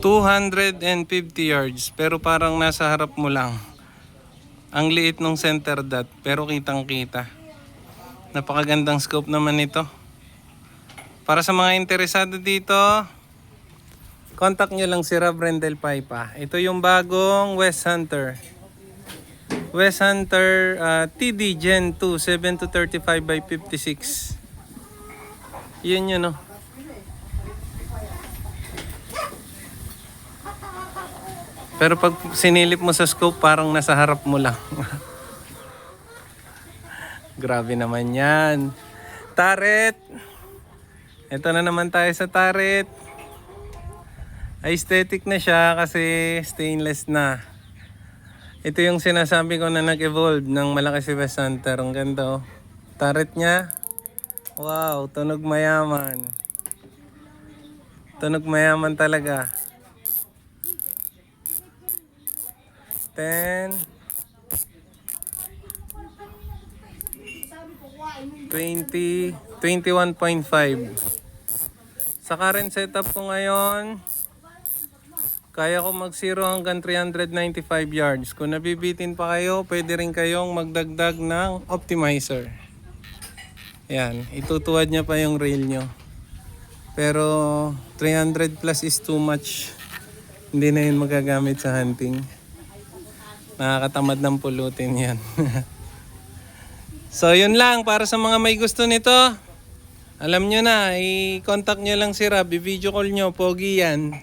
$250 pero parang nasa harap mo lang. Ang liit ng center dot pero kitang kita. Napakagandang scope naman ito. Para sa mga interesado dito, contact nyo lang si Rob Rendel Paipa. Ito yung bagong West Hunter. West Hunter TD Gen 2 7-35x56. Yun yun, no. Pero pag sinilip mo sa scope, parang nasa harap mo lang. Grabe naman yan. Turret. Ito na naman tayo sa turret. Aesthetic na siya kasi stainless na. Ito yung sinasabi ko na nag-evolve ng malaki si West Hunter. Ang ganda, oh. Turret niya. Wow, tunog mayaman. Tunog mayaman talaga. 10, 20, 21.5. Sa current setup ko ngayon, kaya ko mag 0 hanggang 395 yards. Kung nabibitin pa kayo, pwede rin kayong magdagdag ng optimizer. Yan, itutuwad niya pa yung rail nyo. Pero 300 plus is too much. Hindi na yun magagamit sa hunting. Nakakatamad ng pulutin yan. So yun lang, para sa mga may gusto nito, alam nyo na, i-contact nyo lang si Rob, i-video call nyo, pogi yan.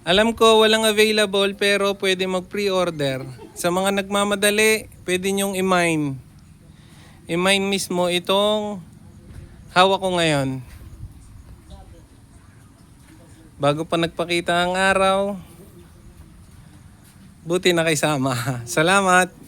Alam ko walang available pero pwede mag-pre-order. Sa mga nagmamadali, pwede nyong i-mine. I-mine mismo itong hawak ko ngayon. Bago pa nagpakita ang araw, buti na kaysama. Salamat!